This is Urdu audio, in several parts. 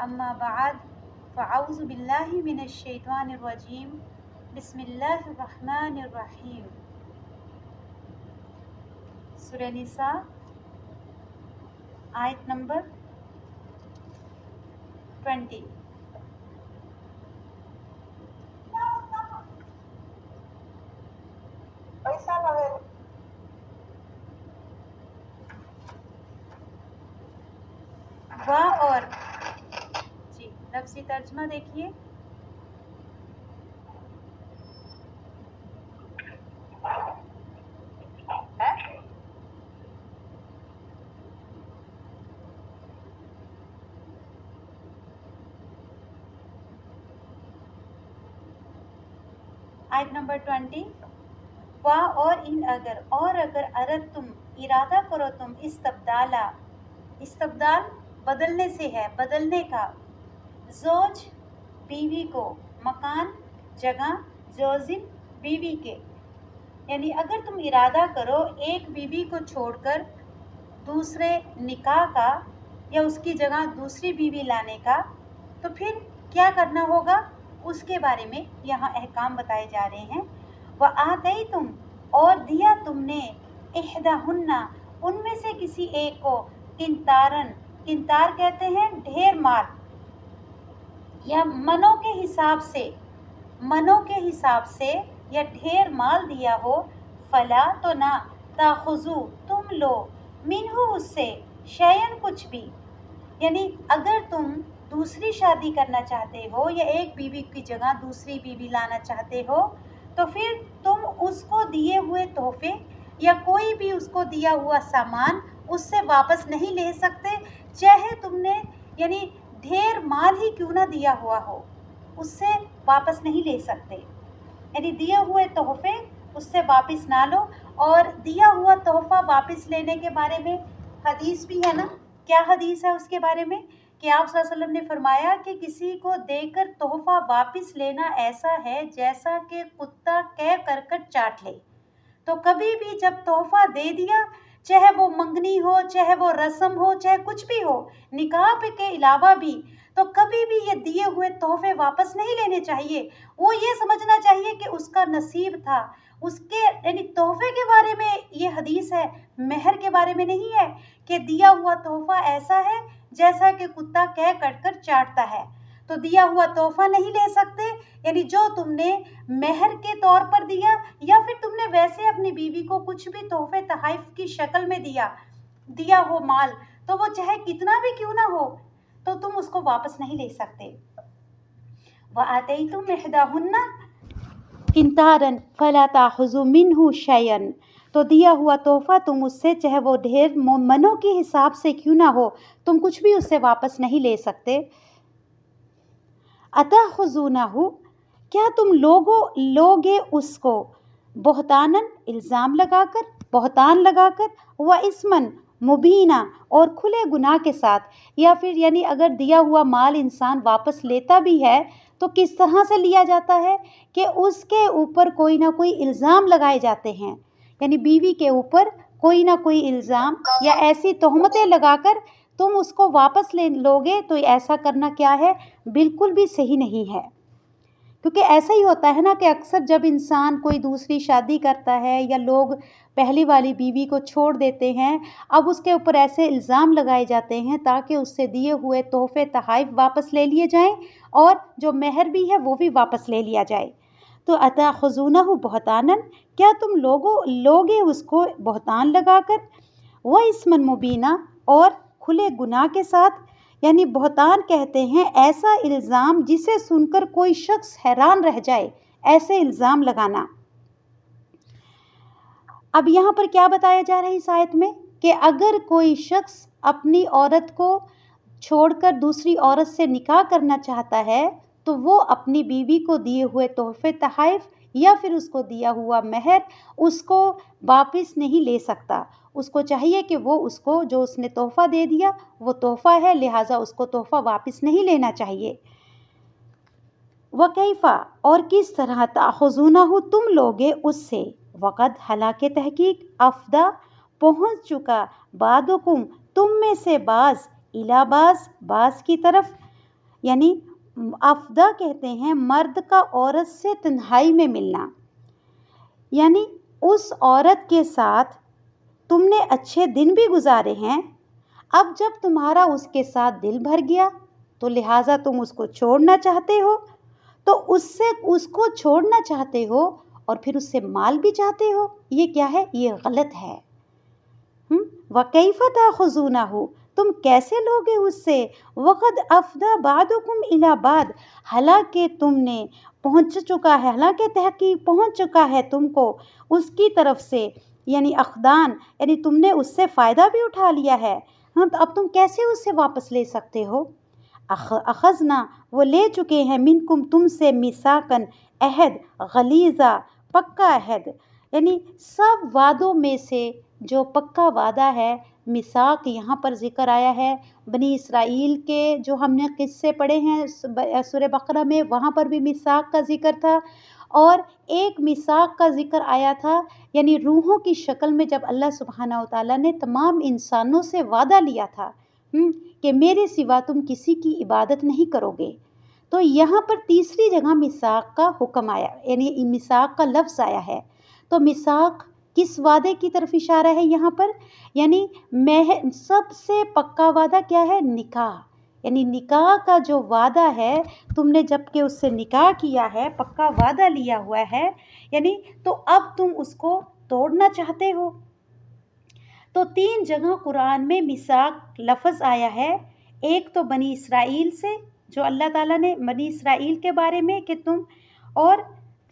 اما بعد فاعوذ باللہ من الشیطان الرجیم بسم اللہ الرحمن الرحیم۔ سورہ نساء آیت نمبر 20۔ وا اور جی لفظی ترجمہ دیکھیے۔ آیت نمبر 20۔ وا اور ان اگر ارد تم ارادہ کرو تم استبدال بدلنے سے ہے، بدلنے کا، زوج بیوی کو، مکان جگہ، زوجن بیوی کے، یعنی اگر تم ارادہ کرو ایک بیوی کو چھوڑ کر دوسرے نکاح کا یا اس کی جگہ دوسری بیوی لانے کا، تو پھر کیا کرنا ہوگا اس کے بارے میں یہاں احکام بتائے جا رہے ہیں۔ وَآتَيْتُمْ اور دیا تم نے، اِحْدَاهُنَّ ان میں سے کسی ایک کو، قنطار کہتے ہیں ڈھیر مال یا منوں کے حساب سے یا ڈھیر مال دیا ہو، فلا تو نہ، تاخذو تم لو، منہ اس سے، شیئن کچھ بھی، یعنی اگر تم دوسری شادی کرنا چاہتے ہو یا ایک بیوی کی جگہ دوسری بیوی لانا چاہتے ہو، تو پھر تم اس کو دیے ہوئے تحفے یا کوئی بھی اس کو دیا ہوا سامان اس سے واپس نہیں لے سکتے، چاہے تم نے یعنی ڈھیر مال ہی کیوں نہ دیا ہوا ہو، اس سے واپس نہیں لے سکتے۔ یعنی دیے ہوئے تحفے اس سے واپس نہ لو۔ اور دیا ہوا تحفہ واپس لینے کے بارے میں حدیث بھی ہے نا، کیا حدیث ہے اس کے بارے میں کہ آپ صلی اللہ علیہ وسلم نے فرمایا کہ کسی کو دے کر تحفہ واپس لینا ایسا ہے جیسا کہ کتا کہہ کر چاٹ لے۔ تو کبھی بھی جب تحفہ دے دیا، چاہے وہ منگنی ہو، چاہے وہ رسم ہو، چاہے کچھ بھی ہو، نکاح کے علاوہ بھی، تو کبھی بھی یہ دیے ہوئے تحفے واپس نہیں لینے چاہیے۔ وہ یہ سمجھنا چاہیے کہ اس کا نصیب تھا، اس کے یعنی تحفے کے بارے میں یہ حدیث ہے، مہر کے بارے میں نہیں ہے کہ دیا ہوا تحفہ ایسا ہے جیسا کہ کتا کہہ کر چاٹتا ہے۔ تو دیا ہوا تحفہ نہیں لے سکتے، یعنی جو تم نے مہر کے طور پر دیا یا پھر تم نے ویسے اپنی بیوی کو کچھ بھی تحفے تحائف کی شکل میں دیا ہو مال، تو وہ چاہے کتنا بھی کیوں نہ ہو تو تم اس کو واپس نہیں لے سکتے۔ وَآتَيْتُمْ إِحْدَاهُنَّ قِنطَارًا فَلَا تَأْخُذُوا مِنْهُ شَيْئًا، تو دیا ہوا تحفہ تم اس سے چاہے وہ ڈھیر منوں کے حساب سے کیوں نہ ہو، تم کچھ بھی اس سے واپس نہیں لے سکتے۔ أَتَأْخُذُونَهُ کیا تم لوگے اس کو، بہتاناً الزام لگا کر، بہتان لگا کر، وَإِثْمًا مُبِينًا اور کھلے گناہ کے ساتھ، یا پھر یعنی اگر دیا ہوا مال انسان واپس لیتا بھی ہے تو کس طرح سے لیا جاتا ہے کہ اس کے اوپر کوئی نہ کوئی الزام لگائے جاتے ہیں، یعنی بیوی کے اوپر کوئی نہ کوئی الزام یا ایسی تہمتیں لگا کر تم اس کو واپس لوگے، تو ایسا کرنا کیا ہے، بالکل بھی صحیح نہیں ہے۔ کیونکہ ایسا ہی ہوتا ہے نا کہ اکثر جب انسان کوئی دوسری شادی کرتا ہے یا لوگ پہلی والی بیوی کو چھوڑ دیتے ہیں، اب اس کے اوپر ایسے الزام لگائے جاتے ہیں تاکہ اس سے دیے ہوئے تحفے تحائف واپس لے لیے جائیں اور جو مہر بھی ہے وہ بھی واپس لے لیا جائے۔ تو أَتَأْخُذُونَهُ بُهْتَانًا کیا تم لوگے اس کو بہتان لگا کر، وَإِثْمًا مُبِينًا اور کھلے گناہ کے ساتھ، یعنی بہتان کہتے ہیں ایسا الزام جسے سن کر کوئی شخص حیران رہ جائے، ایسے الزام لگانا۔ اب یہاں پر کیا بتایا جا رہا ہے اس آیت میں کہ اگر کوئی شخص اپنی عورت کو چھوڑ کر دوسری عورت سے نکاح کرنا چاہتا ہے تو وہ اپنی بیوی کو دیے ہوئے تحفے تحائف یا پھر اس کو دیا ہوا مہر اس کو واپس نہیں لے سکتا۔ اس کو چاہیے کہ وہ اس کو جو اس نے تحفہ دے دیا وہ تحفہ ہے، لہٰذا اس کو تحفہ واپس نہیں لینا چاہیے۔ وَكَيْفَ اور کس طرح، تَأْخُذُونَهُ تم لوگے اس سے، وقد حالانکہ تحقیق، افدا پہنچ چکا، بعضکم تم میں سے بعض، الی بعض کی طرف، یعنی افدا کہتے ہیں مرد کا عورت سے تنہائی میں ملنا، یعنی اس عورت کے ساتھ تم نے اچھے دن بھی گزارے ہیں، اب جب تمہارا اس کے ساتھ دل بھر گیا تو لہٰذا تم اس کو چھوڑنا چاہتے ہو، تو اس کو چھوڑنا چاہتے ہو اور پھر اس سے مال بھی چاہتے ہو، یہ کیا ہے؟ یہ غلط ہے۔ وَكَيْفَ تَأْخُذُونَهُ، تم کیسے لوگے اس سے؟ وَقَدْ أَفْضَىٰ بَعْضُكُمْ إِلَىٰ بَعْضٍ، حالانکہ تم نے پہنچ چکا ہے، حالانکہ تحقیق پہنچ چکا ہے تم کو اس کی طرف سے، یعنی اخدان، یعنی تم نے اس سے فائدہ بھی اٹھا لیا ہے، تو اب تم کیسے اس سے واپس لے سکتے ہو؟ اخذنا، وہ لے چکے ہیں، منکم، تم سے، میثاقاً، عہد، غلیظا، پکا عہد، یعنی سب وعدوں میں سے جو پکا وعدہ ہے، میثاق یہاں پر ذکر آیا ہے بنی اسرائیل کے، جو ہم نے قصے پڑھے ہیں سورہ بقرہ میں، وہاں پر بھی میثاق کا ذکر تھا، اور ایک میثاق کا ذکر آیا تھا یعنی روحوں کی شکل میں، جب اللہ سبحانہ و تعالیٰ نے تمام انسانوں سے وعدہ لیا تھا کہ میرے سوا تم کسی کی عبادت نہیں کرو گے، تو یہاں پر تیسری جگہ میثاق کا حکم آیا، یعنی میثاق کا لفظ آیا ہے، تو میثاق کس وعدے کی طرف اشارہ ہے یہاں پر؟ یعنی سب سے پکا وعدہ کیا ہے؟ نکاح، یعنی نکاح کا جو وعدہ ہے، تم نے جب کہ اس سے نکاح کیا ہے، پکا وعدہ لیا ہوا ہے، یعنی تو اب تم اس کو توڑنا چاہتے ہو۔ تو 3 جگہ قرآن میں میثاق لفظ آیا ہے، ایک تو بنی اسرائیل سے، جو اللہ تعالیٰ نے بنی اسرائیل کے بارے میں کہ تم، اور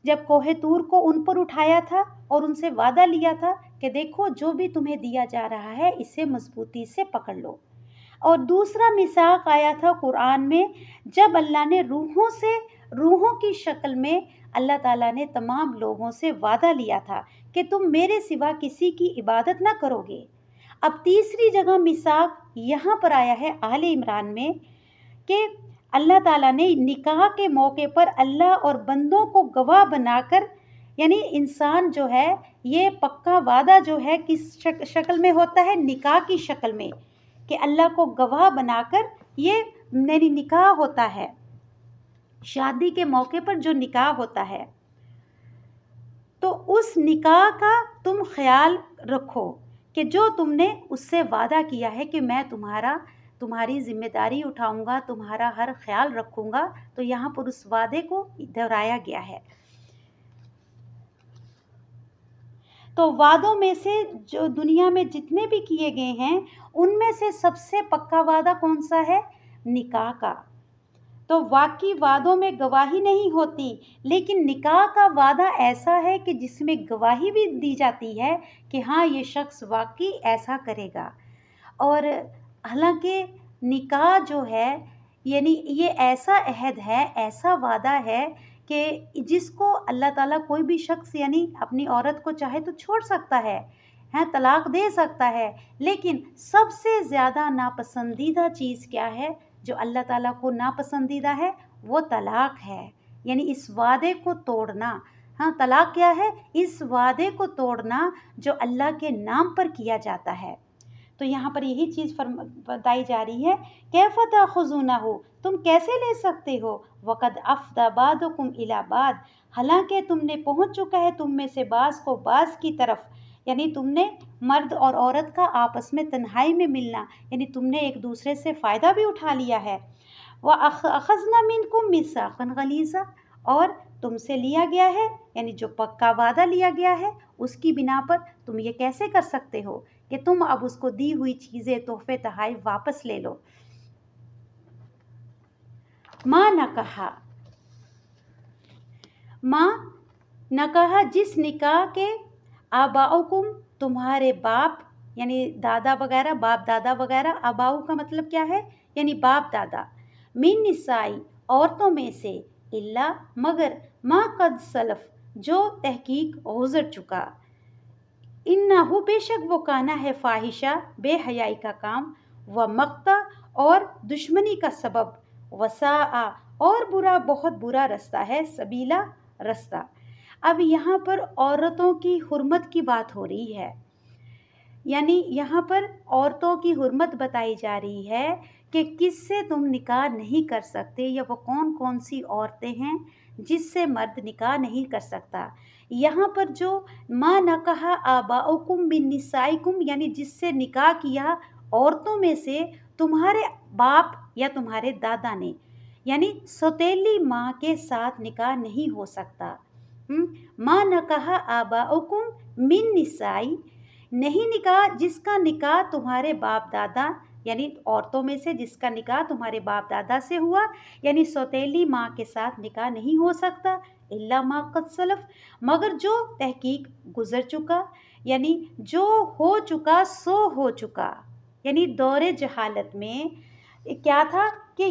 جب کوہ طور کو ان پر اٹھایا تھا اور ان سے وعدہ لیا تھا کہ دیکھو جو بھی تمہیں دیا جا رہا ہے اسے مضبوطی سے پکڑ لو، اور دوسرا میثاق آیا تھا قرآن میں جب اللہ نے روحوں کی شکل میں اللہ تعالیٰ نے تمام لوگوں سے وعدہ لیا تھا کہ تم میرے سوا کسی کی عبادت نہ کرو گے۔ اب تیسری جگہ میثاق یہاں پر آیا ہے آل عمران میں کہ اللہ تعالیٰ نے نکاح کے موقع پر اللہ اور بندوں کو گواہ بنا کر، یعنی انسان جو ہے یہ پکا وعدہ جو ہے کس شکل میں ہوتا ہے؟ نکاح کی شکل میں، کہ اللہ کو گواہ بنا کر یہ میری نکاح ہوتا ہے، شادی کے موقع پر جو نکاح ہوتا ہے، تو اس نکاح کا تم خیال رکھو کہ جو تم نے اس سے وعدہ کیا ہے کہ میں تمہاری ذمہ داری اٹھاؤں گا، تمہارا ہر خیال رکھوں گا، تو یہاں پر اس وعدے کو دہرایا گیا ہے۔ تو وعدوں میں سے جو دنیا میں جتنے بھی کیے گئے ہیں ان میں سے سب سے پکا وعدہ کون سا ہے؟ نکاح کا۔ تو واقعی وعدوں میں گواہی نہیں ہوتی، لیکن نکاح کا وعدہ ایسا ہے کہ جس میں گواہی بھی دی جاتی ہے کہ ہاں یہ شخص واقعی ایسا کرے گا، اور حالانکہ نکاح جو ہے یعنی یہ ایسا عہد ہے، ایسا وعدہ ہے کہ جس کو اللہ تعالیٰ کوئی بھی شخص یعنی اپنی عورت کو چاہے تو چھوڑ سکتا ہے، طلاق دے سکتا ہے، لیکن سب سے زیادہ ناپسندیدہ چیز کیا ہے جو اللہ تعالیٰ کو ناپسندیدہ ہے؟ وہ طلاق ہے، یعنی اس وعدے کو توڑنا۔ طلاق کیا ہے؟ اس وعدے کو توڑنا جو اللہ کے نام پر کیا جاتا ہے۔ تو یہاں پر یہی چیز بتائی جا رہی ہے، کیف تاخذونہ، تم کیسے لے سکتے ہو؟ وقد افضى بعضكم الى بعض، حالانکہ تم نے پہنچ چکا ہے تم میں سے بعض کو بعض کی طرف، یعنی تم نے مرد اور عورت کا آپس میں تنہائی میں ملنا، یعنی تم نے ایک دوسرے سے فائدہ بھی اٹھا لیا ہے۔ وَأَخَذْنَا مِنْكُمْ مِيثَاقًا غَلِيظًا، اور تم سے لیا گیا ہے، یعنی جو پکا وعدہ لیا گیا ہے اس کی بنا پر تم یہ کیسے کر سکتے ہو کہ تم اب اس کو دی ہوئی چیزیں، تحفے، تحائف واپس لے لو۔ ماں نہ کہا جس نکاح کے آباؤکم، تمہارے باپ، یعنی دادا وغیرہ، باپ دادا وغیرہ، آباؤ کا مطلب کیا ہے؟ یعنی باپ دادا، من نسائی، عورتوں میں سے، اللہ، مگر، ما قد سلف، جو تحقیق گزر چکا، انہو، بے شک وہ، کانا ہے، فاحشہ، بے حیائی کا کام، و مقتا، اور دشمنی کا سبب، وساء، اور برا، بہت برا رستہ ہے، سبیلا، رستہ۔ اب یہاں پر عورتوں کی حرمت کی بات ہو رہی ہے، یعنی یہاں پر عورتوں کی حرمت بتائی جا رہی ہے کہ کس سے تم نکاح نہیں کر سکتے، یا وہ کون کون سی عورتیں ہیں جس سے مرد نکاح نہیں کر سکتا۔ یہاں پر جو ما نکح آباؤکم من نسائکم، یعنی جس سے نکاح کیا عورتوں میں سے تمہارے باپ یا تمہارے دادا نے، یعنی سوتیلی ماں کے ساتھ نکاح نہیں ہو سکتا۔ ما نکح آباؤکم من نسائی، نہیں نکاح جس کا نکاح تمہارے باپ دادا، یعنی عورتوں میں سے جس کا نکاح تمہارے باپ دادا سے ہوا، یعنی سوتیلی ماں کے ساتھ نکاح نہیں ہو سکتا، الا ما قد سلف، مگر جو تحقیق گزر چکا، یعنی جو ہو چکا سو ہو چکا۔ یعنی دور جہالت میں کیا تھا کہ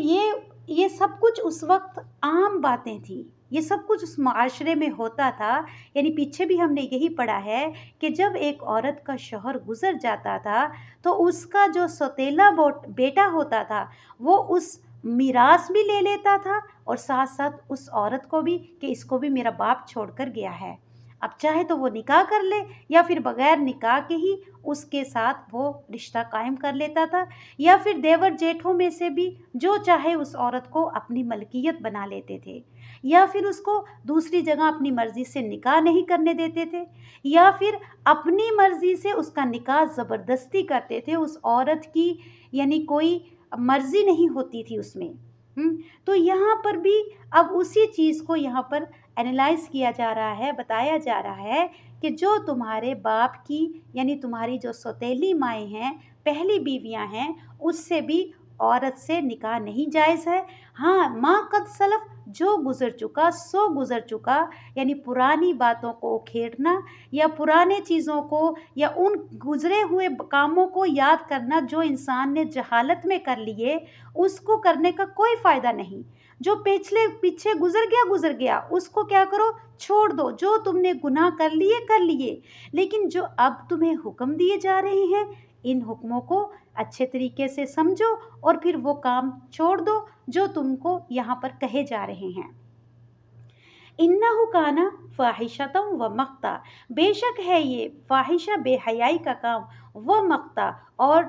یہ سب کچھ اس وقت عام باتیں تھیں، یہ سب کچھ اس معاشرے میں ہوتا تھا۔ یعنی پیچھے بھی ہم نے یہی پڑھا ہے کہ جب ایک عورت کا شوہر گزر جاتا تھا تو اس کا جو سوتیلا بیٹا ہوتا تھا وہ اس میراث بھی لے لیتا تھا، اور ساتھ ساتھ اس عورت کو بھی کہ اس کو بھی میرا باپ چھوڑ کر گیا ہے، اب چاہے تو وہ نکاح کر لے یا پھر بغیر نکاح کے ہی اس کے ساتھ وہ رشتہ قائم کر لیتا تھا، یا پھر دیور جیٹھوں میں سے بھی جو چاہے اس عورت کو اپنی ملکیت بنا لیتے تھے، یا پھر اس کو دوسری جگہ اپنی مرضی سے نکاح نہیں کرنے دیتے تھے، یا پھر اپنی مرضی سے اس کا نکاح زبردستی کرتے تھے، اس عورت کی یعنی کوئی مرضی نہیں ہوتی تھی اس میں۔ تو یہاں پر بھی اب اسی چیز کو یہاں پر اینالائز کیا جا رہا ہے، بتایا جا رہا ہے کہ جو تمہارے باپ کی یعنی تمہاری جو سوتیلی مائیں ہیں، پہلی بیویاں ہیں، اس سے بھی عورت سے نکاح نہیں جائز ہے۔ ہاں ما قد سلف، جو گزر چکا سو گزر چکا، یعنی پرانی باتوں کو کھیڑنا یا پرانے چیزوں کو یا ان گزرے ہوئے کاموں کو یاد کرنا جو انسان نے جہالت میں کر لیے، اس کو کرنے کا کوئی فائدہ نہیں۔ جو پیچھے گزر گیا اس کو کیا کرو، چھوڑ دو، جو تم نے گناہ کر لیے، لیکن جو اب تمہیں حکم دیے جا رہے ہیں ان حکموں کو اچھے طریقے سے سمجھو اور پھر وہ کام چھوڑ دو جو تم کو یہاں پر کہے جا رہے ہیں۔ اِنَّهُ كَانَ فَاحِشَةً وَمَقْتًا، بے شک ہے یہ فاحشہ بے حیائی کا کام، وہ مقتا اور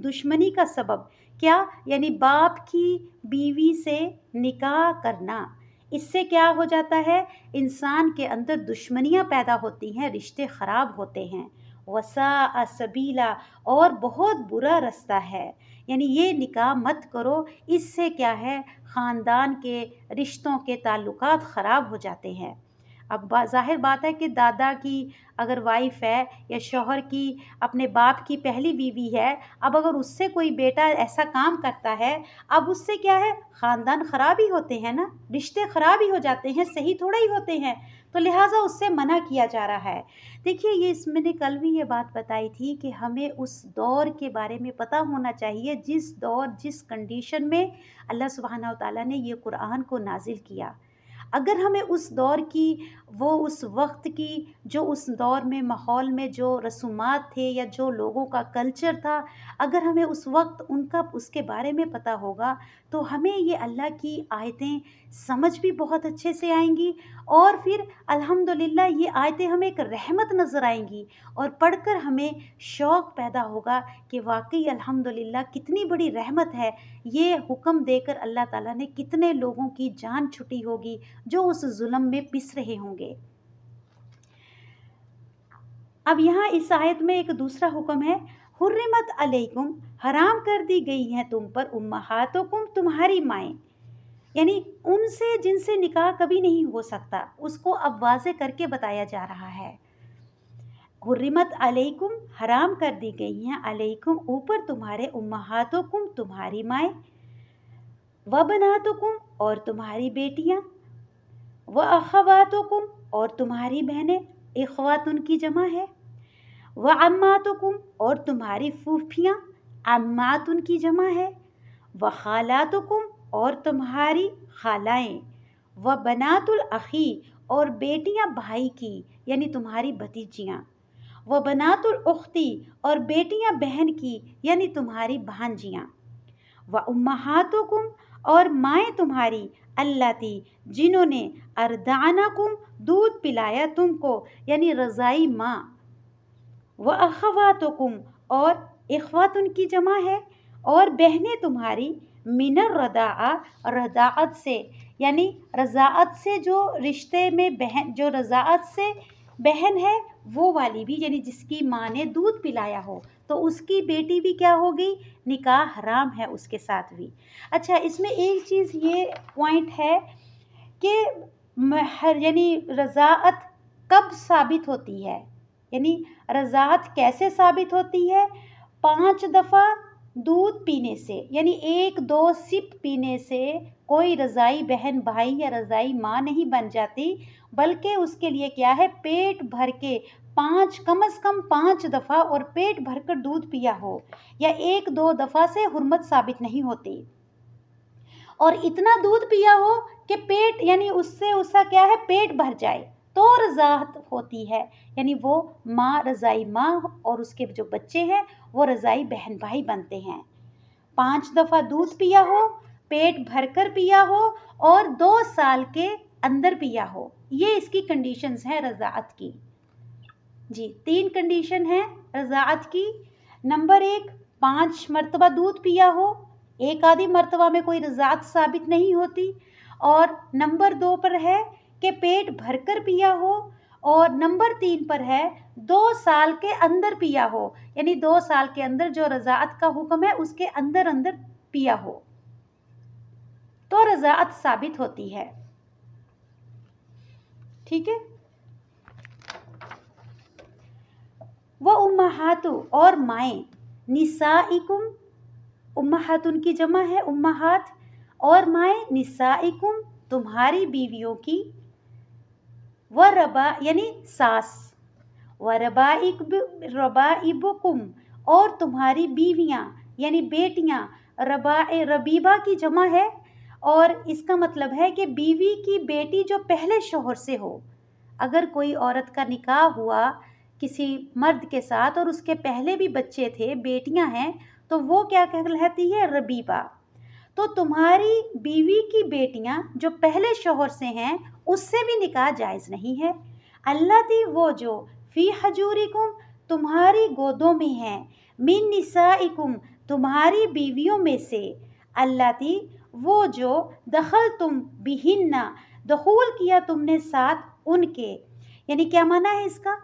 دشمنی کا سبب۔ کیا؟ یعنی باپ کی بیوی سے نکاح کرنا، اس سے کیا ہو جاتا ہے، انسان کے اندر دشمنیاں پیدا ہوتی ہیں، رشتے خراب ہوتے ہیں۔ وَسَاءَ سَبِيلًا، اور بہت برا رستہ ہے، یعنی یہ نکاح مت کرو، اس سے کیا ہے، خاندان کے رشتوں کے تعلقات خراب ہو جاتے ہیں۔ اب ظاہر بات ہے کہ دادا کی اگر وائف ہے یا شوہر کی اپنے باپ کی پہلی بیوی ہے، اب اگر اس سے کوئی بیٹا ایسا کام کرتا ہے، اب اس سے کیا ہے، خاندان خراب ہی ہوتے ہیں نا، رشتے خراب ہی ہو جاتے ہیں، صحیح تھوڑا ہی ہوتے ہیں، تو لہٰذا اس سے منع کیا جا رہا ہے۔ دیکھیے یہ اس میں نے کل بھی یہ بات بتائی تھی کہ ہمیں اس دور کے بارے میں پتہ ہونا چاہیے جس دور جس کنڈیشن میں اللہ سبحانہ و تعالیٰ نے یہ قرآن کو نازل کیا۔ اگر ہمیں اس دور کی وہ اس وقت کی جو اس دور میں ماحول میں جو رسومات تھے یا جو لوگوں کا کلچر تھا، اگر ہمیں اس وقت اس کے بارے میں پتہ ہوگا تو ہمیں یہ اللہ کی آیتیں سمجھ بھی بہت اچھے سے آئیں گی، اور پھر الحمدللہ یہ آیتیں ہمیں ایک رحمت نظر آئیں گی، اور پڑھ کر ہمیں شوق پیدا ہوگا کہ واقعی الحمدللہ کتنی بڑی رحمت ہے، یہ حکم دے کر اللہ تعالیٰ نے کتنے لوگوں کی جان چھٹی ہوگی جو اس ظلم میں پس رہے ہوں گے۔ اب یہاں اس آیت میں ایک دوسرا حکم ہے، حرمت علیکم، حرام کر دی گئی ہیں تم پر، امہاتکم، تمہاری مائیں، یعنی ان سے جن سے نکاح کبھی نہیں ہو سکتا، اس کو اب واضح کر کے بتایا جا رہا ہے۔ حرمت علیکم، حرام کر دی گئی ہیں، علیکم، اوپر تمہارے، امہاتکم، تمہاری مائیں، وبناتکم، اور تمہاری بیٹیاں، واخواتکم، اور تمہاری بہنیں، اخوات ان کی جمع ہے، وعماتکم، اور تمہاری پھوپھیاں، عمات ان کی جمع ہے، وخالاتکم، اور تمہاری خالائیں، وبنات الاخی، اور بیٹیاں بھائی کی یعنی تمہاری بھتیجیاں، وبنات الاختی، اور بیٹیاں بہن کی یعنی تمہاری بھانجیاں، وامہاتکم، اور مائیں تمہاری، اللاتی، جنہوں نے اردعنکم، دودھ پلایا تم کو یعنی رضائی ماں، واخواتکم، اور اخوات ان کی جمع ہے، اور بہنیں تمہاری من الرضاعہ رضاعت سے، یعنی رضاعت سے جو رشتے میں بہن، جو رضاعت سے بہن ہے وہ والی بھی، یعنی جس کی ماں نے دودھ پلایا ہو تو اس کی بیٹی بھی کیا ہوگی، نکاح حرام ہے اس کے ساتھ بھی۔ اچھا اس میں ایک چیز یہ پوائنٹ ہے کہ یعنی رضاعت کب ثابت ہوتی ہے، یعنی رضاعت کیسے ثابت ہوتی ہے، 5 دفعہ دودھ پینے سے، یعنی 1-2 سپ پینے سے کوئی رضائی بہن بھائی یا رضائی ماں نہیں بن جاتی، بلکہ اس کے لیے کیا ہے، پیٹ بھر کے 5، کم از کم 5 دفعہ اور پیٹ بھر کر دودھ پیا ہو، یا 1-2 دفعہ سے حرمت ثابت نہیں ہوتی، اور اتنا دودھ پیا ہو کہ پیٹ، یعنی اس سے اس کا کیا ہے، پیٹ بھر جائے تو رضاعت ہوتی ہے، یعنی وہ ماں، رضائی ماں، اور اس کے جو بچے ہیں وہ رضائی بہن بھائی بنتے ہیں۔ 5 دفعہ دودھ پیا ہو، پیٹ بھر کر پیا ہو، اور 2 سال کے اندر پیا ہو، یہ اس کی کنڈیشنز ہیں رضاعت کی۔ جی 3 کنڈیشن ہیں رضاعت کی۔ نمبر 1، 5 مرتبہ دودھ پیا ہو، ایک آدھی مرتبہ میں کوئی رضاعت ثابت نہیں ہوتی، اور نمبر 2 پر ہے کہ پیٹ بھر کر پیا ہو، اور نمبر 3 پر ہے 2 سال کے اندر پیا ہو، یعنی 2 سال کے اندر جو رضاعت کا حکم ہے اس کے اندر اندر پیا ہو تو رضاعت ثابت ہوتی ہے۔ ٹھیک ہے، وہ امہات، اور مائیں، نسائکم، امہات ان کی جمع ہے امہات، اور مائیں نسائکم تمہاری بیویوں کی، وربا یعنی ساس، ربائبکم اور تمہاری بیویاں یعنی بیٹیاں، ربیبہ کی جمع ہے، اور اس کا مطلب ہے کہ بیوی کی بیٹی جو پہلے شوہر سے ہو، اگر کوئی عورت کا نکاح ہوا کسی مرد کے ساتھ اور اس کے پہلے بھی بچے تھے، بیٹیاں ہیں، تو وہ کیا کہلاتی ہے، ربیبہ۔ تو تمہاری بیوی کی بیٹیاں جو پہلے شوہر سے ہیں اس سے بھی نکاح جائز نہیں ہے۔ اللاتی وہ جو، فی حجورکم تمہاری گودوں میں ہیں، من نسائکم تمہاری بیویوں میں سے، اللاتی وہ جو، دخل تم بہن دخول کیا تم نے ساتھ ان کے، یعنی کیا معنی ہے اس کا،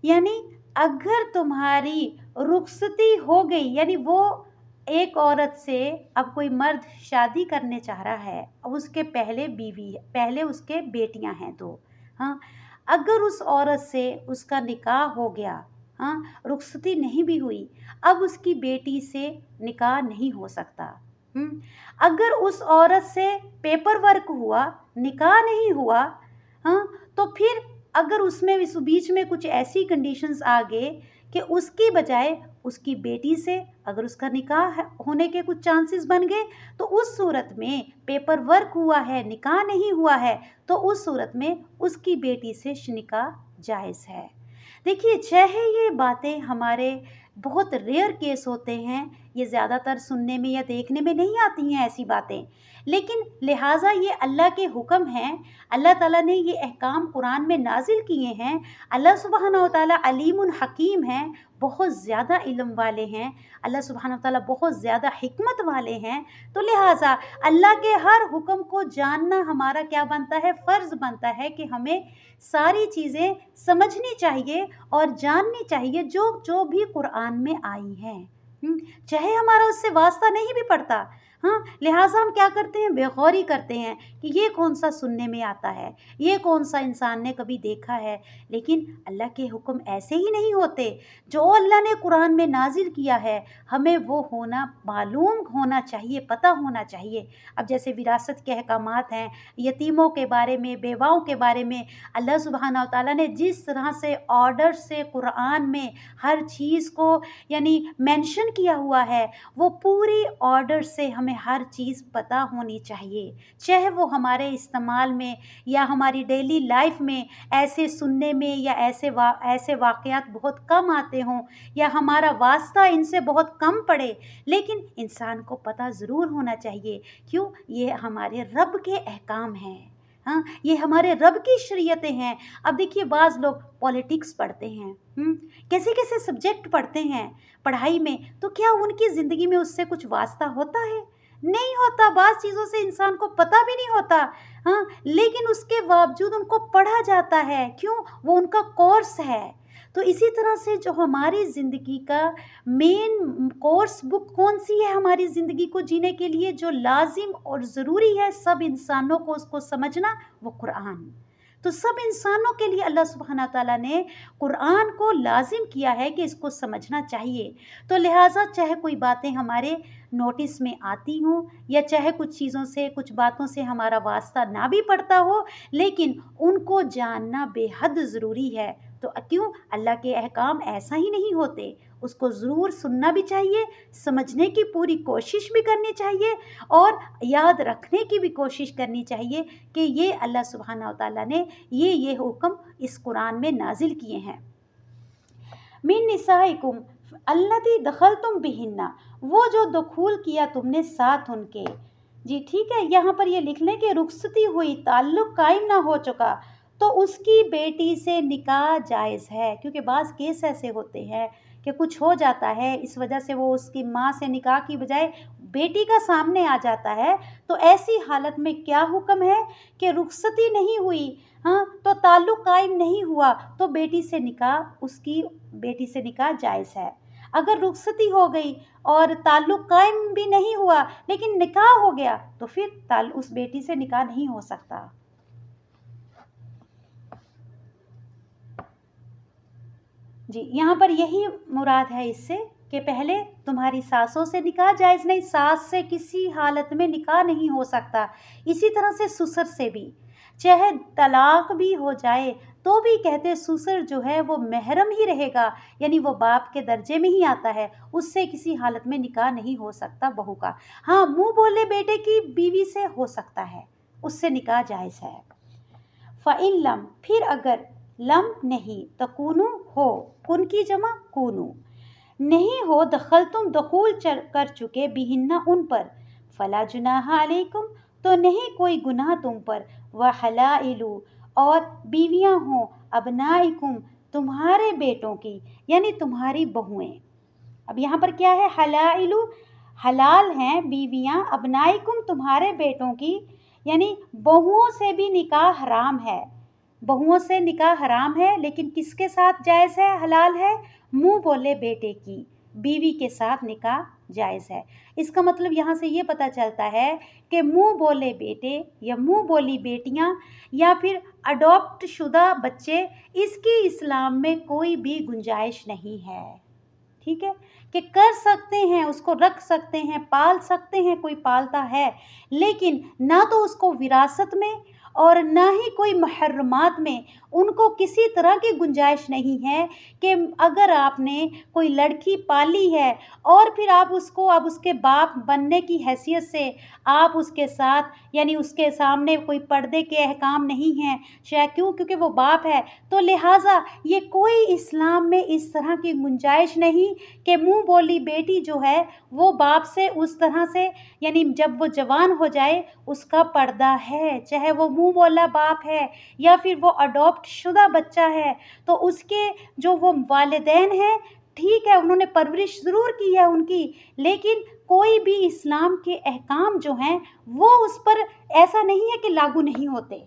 یعنی اگر تمہاری رخصتی ہو گئی، یعنی وہ ایک عورت سے اب کوئی مرد شادی کرنے چاہ رہا ہے، اب اس کے پہلے بیوی، پہلے اس کے بیٹیاں ہیں 2، ہاں، اگر اس عورت سے اس کا نکاح ہو گیا، ہاں، رخصتی نہیں بھی ہوئی، اب اس کی بیٹی سے نکاح نہیں ہو سکتا۔ اگر اس عورت سے پیپر ورک ہوا، نکاح نہیں ہوا، ہاں، تو پھر اگر اس میں اس بیچ میں کچھ ایسی کنڈیشنز آ گئے کہ اس کی بجائے اس کی بیٹی سے اگر اس کا نکاح ہونے کے کچھ چانسز بن گئے، تو اس صورت میں پیپر ورک ہوا ہے، نکاح نہیں ہوا ہے، تو اس صورت میں اس کی بیٹی سے نکاح جائز ہے۔ دیکھیے چاہے یہ باتیں ہمارے بہت ریئر کیس ہوتے ہیں، یہ زیادہ تر سننے میں یا دیکھنے میں نہیں آتی ہیں ایسی باتیں، لیکن لہٰذا یہ اللہ کے حکم ہیں، اللہ تعالیٰ نے یہ احکام قرآن میں نازل کیے ہیں، اللہ سبحانہ و تعالیٰ علیم حکیم ہیں، بہت زیادہ علم والے ہیں، اللہ سبحانہ و تعالیٰ بہت زیادہ حکمت والے ہیں، تو لہٰذا اللہ کے ہر حکم کو جاننا ہمارا کیا بنتا ہے، فرض بنتا ہے کہ ہمیں ساری چیزیں سمجھنی چاہیے اور جاننی چاہیے جو بھی قرآن میں آئی ہیں، چاہے ہمارا اس سے واسطہ نہیں بھی پڑتا، ہاں، لہٰذا ہم کیا کرتے ہیں، بے غوری کرتے ہیں کہ یہ کون سا سننے میں آتا ہے، یہ کون سا انسان نے کبھی دیکھا ہے، لیکن اللہ کے حکم ایسے ہی نہیں ہوتے، جو اللہ نے قرآن میں نازل کیا ہے ہمیں وہ ہونا معلوم ہونا چاہیے، پتہ ہونا چاہیے۔ اب جیسے وراثت کے احکامات ہیں، یتیموں کے بارے میں، بیواؤں کے بارے میں، اللہ سبحانہ و تعالیٰ نے جس طرح سے آرڈر سے قرآن میں ہر چیز کو یعنی مینشن کیا ہوا ہے، وہ پوری آرڈر سے ہمیں ہر چیز پتہ ہونی چاہیے، چاہے وہ ہمارے استعمال میں یا ہماری ڈیلی لائف میں ایسے سننے میں یا ایسے واقعات بہت کم آتے ہوں یا ہمارا واسطہ ان سے بہت کم پڑے، لیکن انسان کو پتہ ضرور ہونا چاہیے، کیوں، یہ ہمارے رب کے احکام ہیں، ہاں یہ ہمارے رب کی شریعتیں ہیں۔ اب دیکھیے بعض لوگ پولیٹکس پڑھتے ہیں، کیسے کیسے سبجیکٹ پڑھتے ہیں پڑھائی میں، تو کیا ان کی زندگی میں اس سے کچھ واسطہ ہوتا ہے؟ نہیں ہوتا، بعض چیزوں سے انسان کو پتہ بھی نہیں ہوتا، ہاں لیکن اس کے باوجود ان کو پڑھا جاتا ہے، کیوں؟ وہ ان کا کورس ہے۔ تو اسی طرح سے جو ہماری زندگی کا مین کورس بک کون سی ہے ہماری زندگی کو جینے کے لیے، جو لازم اور ضروری ہے سب انسانوں کو اس کو سمجھنا، وہ قرآن۔ تو سب انسانوں کے لیے اللہ سبحانہ تعالیٰ نے قرآن کو لازم کیا ہے کہ اس کو سمجھنا چاہیے۔ تو لہٰذا چاہے کوئی باتیں ہمارے نوٹس میں آتی ہوں یا چاہے کچھ چیزوں سے کچھ باتوں سے ہمارا واسطہ نہ بھی پڑتا ہو، لیکن ان کو جاننا بے حد ضروری ہے۔ تو کیوں؟ اللہ کے احکام ایسا ہی نہیں ہوتے، اس کو ضرور سننا بھی چاہیے، سمجھنے کی پوری کوشش بھی کرنی چاہیے اور یاد رکھنے کی بھی کوشش کرنی چاہیے کہ یہ اللہ سبحانہ تعالیٰ نے یہ حکم اس قرآن میں نازل کیے ہیں۔ من نسائکم اللتی دخلتم بہن، وہ جو دخول کیا تم نے ساتھ ان کے۔ جی ٹھیک ہے، یہاں پر یہ لکھ لیں کہ رخصتی ہوئی، تعلق قائم نہ ہو چکا تو اس کی بیٹی سے نکاح جائز ہے، کیونکہ بعض کیس ایسے ہوتے ہیں کہ کچھ ہو جاتا ہے، اس وجہ سے وہ اس کی ماں سے نکاح کی بجائے بیٹی کا سامنے آ جاتا ہے، تو ایسی حالت میں کیا حکم ہے کہ رخصتی نہیں ہوئی، ہاں تو تعلق قائم نہیں ہوا تو بیٹی سے نکاح جائز ہے۔ اگر رخصتی ہو گئی اور تعلق قائم بھی نہیں ہوا لیکن نکاح ہو گیا تو پھر اس بیٹی سے نکاح نہیں ہو سکتا۔ جی یہاں پر یہی مراد ہے اس سے کہ پہلے تمہاری ساسوں سے نکاح جائز نہیں، ساس سے کسی حالت میں نکاح نہیں ہو سکتا، اسی طرح سے سسر سے بھی، چاہے طلاق بھی ہو جائے تو بھی کہتے سسر جو ہے وہ محرم ہی رہے گا، یعنی وہ باپ کے درجے میں ہی آتا ہے، اس سے کسی حالت میں نکاح نہیں ہو سکتا بہو کا۔ ہاں منہ بولے بیٹے کی بیوی سے ہو سکتا ہے، اس سے نکاح جائز ہے۔ فَإِن لَم، پھر اگر لم نہیں تکونو ہو، کن کی جمع کونو، نہیں ہو دخول کر چکے بہن ان پر، فلا جناح علیکم، تو نہیں کوئی گناہ تم پر، وحلائل، اور بیویاں ہوں ابنائکم، تمہارے بیٹوں کی، یعنی تمہاری بہویں۔ اب یہاں پر کیا ہے؟ حلائل حلال ہیں بیویاں، ابنائکم تمہارے بیٹوں کی، یعنی بہوؤں سے بھی نکاح حرام ہے، بہوؤں سے نکاح حرام ہے، لیکن کس کے ساتھ جائز ہے، حلال ہے؟ منہ بولے بیٹے کی بیوی کے ساتھ نکاح جائز ہے۔ اس کا مطلب یہاں سے یہ پتہ چلتا ہے کہ منہ بولے بیٹے یا منہ بولی بیٹیاں یا پھر اڈاپٹ شدہ بچے، اس کی اسلام میں کوئی بھی گنجائش نہیں ہے، ٹھیک ہے، کہ کر سکتے ہیں، اس کو رکھ سکتے ہیں، پال سکتے ہیں، کوئی پالتا ہے، لیکن نہ تو اس کو وراثت میں اور نہ ہی کوئی محرمات میں ان کو کسی طرح کی گنجائش نہیں ہے کہ اگر آپ نے کوئی لڑکی پالی ہے اور پھر آپ اس کو اب اس کے باپ بننے کی حیثیت سے آپ اس کے ساتھ، یعنی اس کے سامنے کوئی پردے کے احکام نہیں ہیں، شاید کیونکہ وہ باپ ہے، تو لہٰذا یہ کوئی اسلام میں اس طرح کی گنجائش نہیں کہ منہ بولی بیٹی جو ہے وہ باپ سے اس طرح سے، یعنی جب وہ جوان ہو جائے اس کا پردہ ہے، چاہے وہ منہ بولا باپ ہے یا پھر وہ اڈاپٹ شدہ بچہ ہے، تو اس کے جو وہ والدین ہیں ٹھیک ہے انہوں نے پرورش ضرور کی ہے ان کی، لیکن کوئی بھی اسلام کے احکام جو ہیں وہ اس پر ایسا نہیں ہے کہ لاگو نہیں ہوتے۔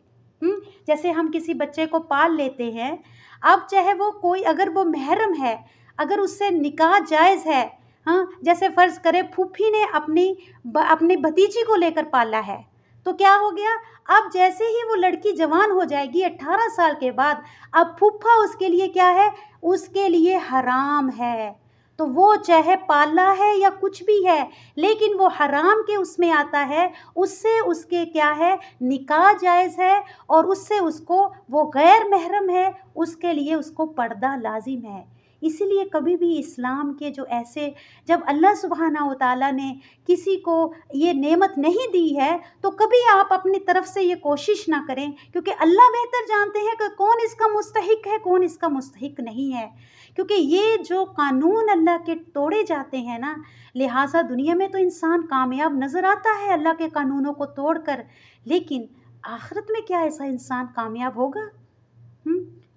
جیسے ہم کسی بچے کو پال لیتے ہیں، اب چاہے وہ کوئی اگر وہ محرم ہے، اگر اس سے نکاح جائز ہے، ہاں جیسے فرض کرے پھوپھی نے اپنی بھتیجی کو لے کر پالا ہے، تو کیا ہو گیا؟ اب جیسے ہی وہ لڑکی جوان ہو جائے گی 18 سال کے بعد، اب پھوپھا اس کے لیے کیا ہے؟ اس کے لیے حرام ہے، تو وہ چاہے پالا ہے یا کچھ بھی ہے لیکن وہ حرام کے اس میں آتا ہے، اس سے اس کے کیا ہے؟ نکاح جائز ہے، اور اس سے اس کو وہ غیر محرم ہے، اس کے لیے اس کو پردہ لازم ہے۔ اسی لیے کبھی بھی اسلام کے جو ایسے، جب اللہ سبحانہ و تعالیٰ نے کسی کو یہ نعمت نہیں دی ہے تو کبھی آپ اپنی طرف سے یہ کوشش نہ کریں، کیونکہ اللہ بہتر جانتے ہیں کہ کون اس کا مستحق ہے کون اس کا مستحق نہیں ہے، کیونکہ یہ جو قانون اللہ کے توڑے جاتے ہیں نا، لہٰذا دنیا میں تو انسان کامیاب نظر آتا ہے اللہ کے قانونوں کو توڑ کر، لیکن آخرت میں کیا ایسا انسان کامیاب ہوگا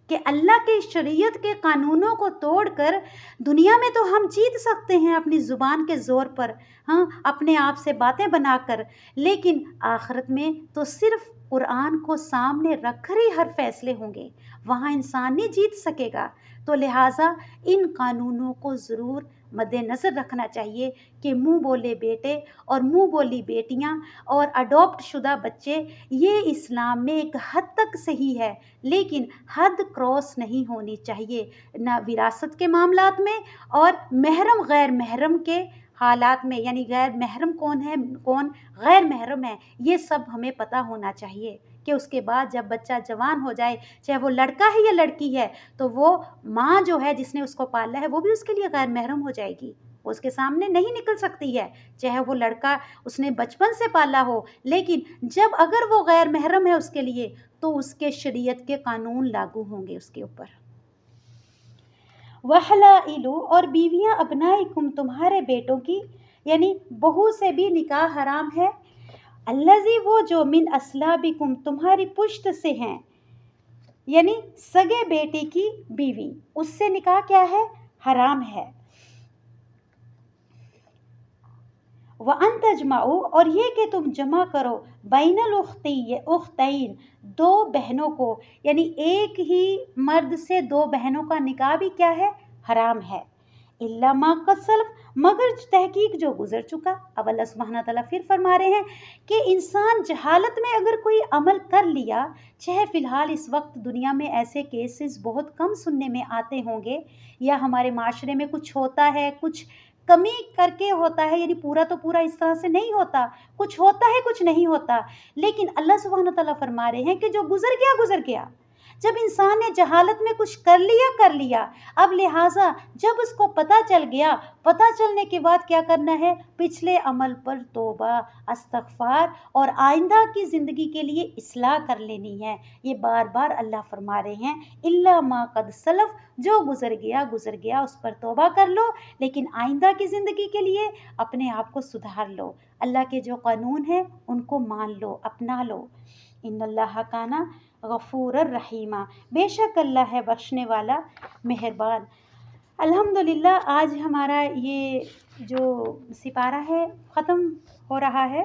کہ اللہ کے شریعت کے قانونوں کو توڑ کر دنیا میں تو ہم جیت سکتے ہیں اپنی زبان کے زور پر، ہاں اپنے آپ سے باتیں بنا کر، لیکن آخرت میں تو صرف قرآن کو سامنے رکھ کر ہی ہر فیصلے ہوں گے، وہاں انسان نہیں جیت سکے گا۔ تو لہٰذا ان قانونوں کو ضرور مد نظر رکھنا چاہیے کہ منہ بولے بیٹے اور منہ بولی بیٹیاں اور اڈاپٹ شدہ بچے یہ اسلام میں ایک حد تک صحیح ہے، لیکن حد کراس نہیں ہونی چاہیے، نہ وراثت کے معاملات میں اور محرم غیر محرم کے حالات میں، یعنی غیر محرم کون ہے کون غیر محرم ہے یہ سب ہمیں پتہ ہونا چاہیے کہ اس کے بعد جب بچہ جوان ہو جائے، چاہے وہ لڑکا ہے یا لڑکی ہے، تو وہ ماں جو ہے جس نے اس کو پالا ہے وہ بھی اس کے لیے غیر محرم ہو جائے گی، وہ اس کے سامنے نہیں نکل سکتی ہے، چاہے وہ لڑکا اس نے بچپن سے پالا ہو، لیکن جب اگر وہ غیر محرم ہے اس کے لیے تو اس کے شریعت کے قانون لاگو ہوں گے اس کے اوپر۔ وَحَلَائِلُ اور بیویاں ابنائکم تمہارے بیٹوں کی، یعنی بہو سے بھی نکاح حرام ہے، الذی وہ جو من اصلابکم تمہاری پشت سے ہیں، یعنی سگے بیٹے کی بیوی، اس سے نکاح کیا ہے حرام ہے۔ وَأَن تَجْمَعُوا اور یہ کہ تم جمع کرو بین الاختین دو بہنوں کو، یعنی ایک ہی مرد سے دو بہنوں کا نکاح بھی کیا ہے حرام ہے، الا ما قد سلف مگر تحقیق جو گزر چکا۔ اب اللہ سبحانہ تعالیٰ پھر فرما رہے ہیں کہ انسان جہالت میں اگر کوئی عمل کر لیا، چاہے فی الحال اس وقت دنیا میں ایسے کیسز بہت کم سننے میں آتے ہوں گے، یا ہمارے معاشرے میں کچھ ہوتا ہے، کچھ کمی کر کے ہوتا ہے، یعنی پورا تو پورا اس طرح سے نہیں ہوتا، کچھ ہوتا ہے کچھ نہیں ہوتا، لیکن اللہ سبحانہ تعالیٰ فرما رہے ہیں کہ جو گزر گیا گزر گیا، جب انسان نے جہالت میں کچھ کر لیا، اب لہٰذا جب اس کو پتہ چل گیا، پتہ چلنے کے بعد کیا کرنا ہے، پچھلے عمل پر توبہ استغفار اور آئندہ کی زندگی کے لیے اصلاح کر لینی ہے۔ یہ بار بار اللہ فرما رہے ہیں الا ما قد سلف جو گزر گیا اس پر توبہ کر لو، لیکن آئندہ کی زندگی کے لیے اپنے آپ کو سدھار لو، اللہ کے جو قانون ہیں ان کو مان لو، اپنا لو۔ ان اللہ کانا غفور الرحیمہ بے شک اللہ ہے بخشنے والا مہربان۔ الحمدللہ آج ہمارا یہ جو سپارہ ہے ختم ہو رہا ہے۔